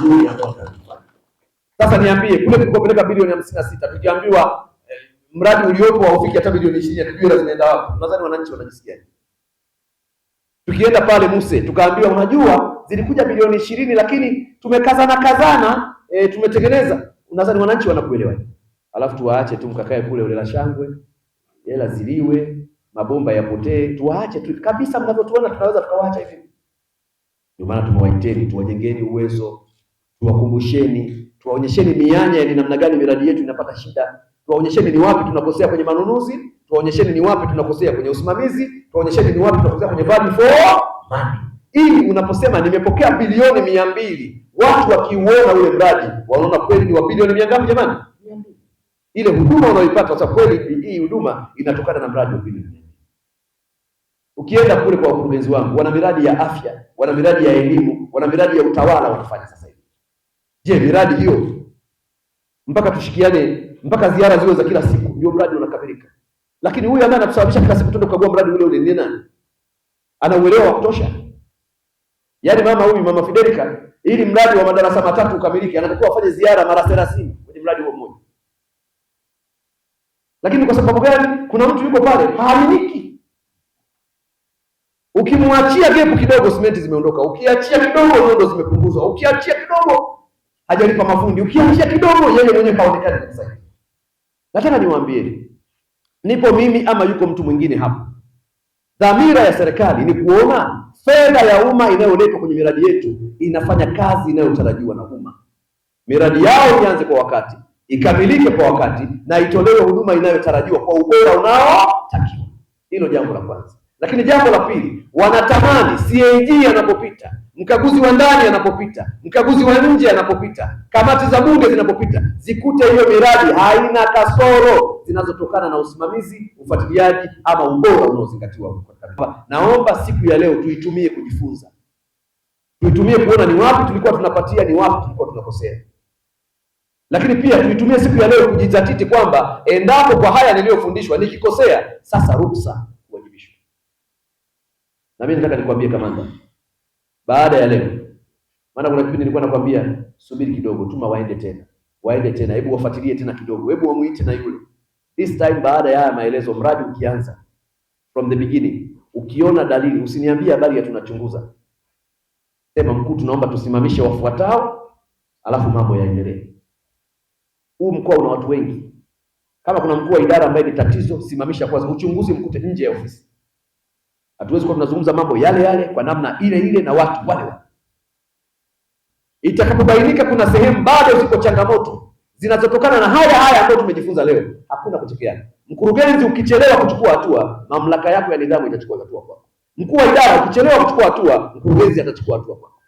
mazuri ambayo tunafanya. Sasa niambie, kule tukopeleka bilioni 56 tukiambiwa mradi uliopo haufiki hata bilioni 20, tujue zinaenda wapi? Nadhani wananchi wanajisikiaje? Tukienda pale Muse tukaambiwa unajua zilikuja bilioni 20 lakini tumekazana tumetengeneza. Unadhani wananchi wanakuelewa? Alafu tuwaache tu mkakae kule ulela shangwe, hela ziliwe, mabomba yapotee, tuwaache tu kabisa mnavyotuona tunaweza tukawaacha hivi. Ndio maana tumewaiteni, tuwajengeni uwezo, tuwakumbusheni, tuwaonyesheni mianya ni namna gani miradi yetu inapata shida, tuwaonyesheni ni wapi tunakosea kwenye manunuzi, tuwaonyesheni ni wapi tunakosea kwenye usimamizi, tuwaonyesheni ni wapi tunakosea kwenye value for money. Ili unaposema nimepokea bilioni 200, watu wakiuona ule mradi wanaona kweli ni wa bilioni 100 jamani? 200. Ile huduma unaoipata sasa kweli hii huduma inatokana na mradi wa bilioni 200. Ukienda kule kwa wakurugenzi wangu, wana miradi ya afya, wana miradi ya elimu, wana miradi ya utawala wanafanya sasa hivi. Je, miradi hiyo mpaka tushikiane, mpaka ziara ziwe za kila siku ndio mradi unakamilika? Lakini huyu ambaye anatusababisha kila siku twende kukagua mradi ule ni nani? Ana uelewa wa kutosha? Yaani mama Fidelika, ili mradi wa madarasa 3 ukamilike anatakiwa afanye ziara mara 30 kwenye mradi huo mmoja. Lakini kwa sababu gani? Kuna mtu yuko pale haaminiki. Ukimwachia gepu kidogo simenti zimeondoka, ukiachia kidogo nondo zimepunguzwa, ukiachia kidogo hajalipa mafundi, ukiachia kidogo yeye mwenyewe haonekani kabisa. Nataka niwaambie, nipo mimi ama yuko mtu mwingine hapa. Dhamira ya serikali ni kuona fedha ya umma inayoletwa kwenye miradi yetu inafanya kazi inayotarajiwa na umma. Miradi yao ianze kwa wakati, ikamilike kwa wakati na itolewe huduma inayotarajiwa kwa ubora unaotakiwa. Hilo jambo la kwanza. Lakini jambo la pili, wanatamani CAG anapopita, mkaguzi wa ndani anapopita, mkaguzi wa nje anapopita, kamati za bunge zinapopita, zikute hiyo miradi haina kasoro zinazotokana na usimamizi, ufuatiliaji ama ubora unaozingatiwa. Naomba siku ya leo tuitumie kujifunza, tuitumie kuona ni wapi tulikuwa tunapatia, ni wapi tulikuwa tunakosea. Lakini pia tuitumie siku ya leo kujizatiti kwamba endapo kwa haya niliyofundishwa nikikosea, sasa ruksa kuwajibishwa. Na mimi nataka nikwambie kamanda, baada ya leo, maana kuna kipindi nilikuwa nakwambia subiri kidogo, tuma waende tena, hebu wafuatilie tena kidogo, hebu wamuite na yule. This time baada ya haya maelezo, mradi ukianza from the beginning, ukiona dalili usiniambie habari ya tunachunguza. Sema mkuu, tunaomba tusimamishe wafuatao, alafu mambo yaendelee. Huu mkoa una watu wengi. Kama kuna mkuu wa idara ambaye ni tatizo, simamisha kwanza, uchunguzi mkute nje ya ofisi. Hatuwezi kuwa tunazungumza mambo yale kwa namna ile na watu wale. Itakapobainika kuna sehemu bado ziko changamoto zinazotokana na haya ambayo tumejifunza leo, hakuna kuchekeana. Mkurugenzi ukichelewa kuchukua hatua, mamlaka yako ya nidhamu itachukua hatua kwako. Mkuu wa idara ukichelewa kuchukua hatua, mkurugenzi atachukua hatua kwako.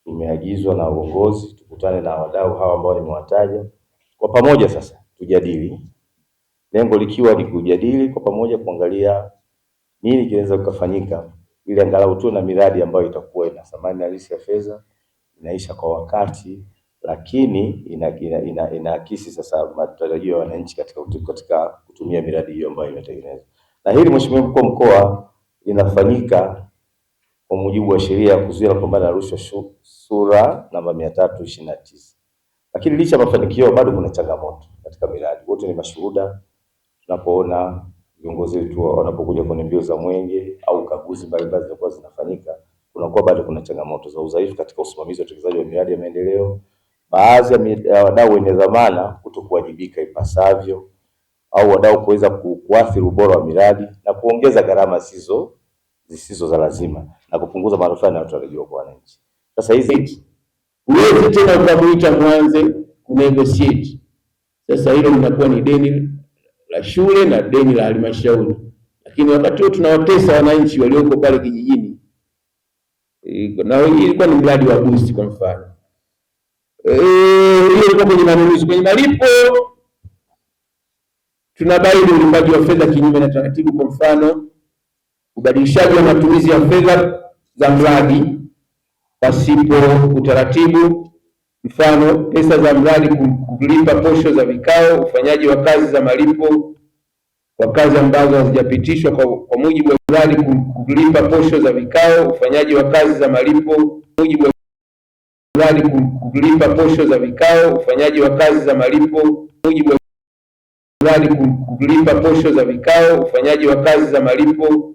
Tumeagizwa na uongozi tukutane na wadau hawa ambao nimewataja kwa pamoja, sasa tujadili, lengo likiwa ni kujadili kwa pamoja, kuangalia nini kinaweza kufanyika ili angalau tu na miradi ambayo itakuwa ina thamani halisi ya fedha, inaisha kwa wakati, lakini inaakisi sasa matarajio ya wananchi katika kutumia miradi hiyo ambayo imetengenezwa. Na hili Mheshimiwa Mkuu wa Mkoa linafanyika kwa mujibu wa sheria ya kuzuia na kupambana na rushwa sura namba 329. Lakini licha ya mafanikio bado kuna changamoto katika miradi. Wote ni mashuhuda tunapoona viongozi wetu wanapokuja kwenye mbio za mwenge au kaguzi mbalimbali zinakuwa zinafanyika, kunakuwa bado kuna changamoto za udhaifu katika usimamizi wa utekelezaji wa miradi ya maendeleo. Baadhi ya wadau wenye dhamana kutokuwajibika ipasavyo au wadau kuweza kuathiri ubora wa miradi na kuongeza gharama zisizo za lazima na kupunguza manufaa yanayotarajiwa kwa wananchi. Sasa hizi huwezi tena ukamuita mwanze kunegotiate. Sasa hilo linakuwa ni deni la shule na deni la halmashauri. Lakini wakati huo tunawatesa wananchi walioko pale kijijini. Na ilikuwa ni mradi wa boost kwa mfano. Hiyo ilikuwa kwenye manunuzi, kwenye malipo tunabaini ulipaji wa fedha kinyume na taratibu, kwa mfano ubadilishaji wa matumizi ya fedha za mradi pasipo utaratibu, mfano pesa za mradi kulipa posho za vikao, ufanyaji wa kazi za malipo kwa kazi ambazo hazijapitishwa kwa mujibu wa mradi, kulipa posho za vikao, ufanyaji wa kazi za malipo mujibu mradi kulipa posho za vikao, ufanyaji wa kazi za malipo mujibu wa mradi kulipa posho za vikao, ufanyaji wa kazi za malipo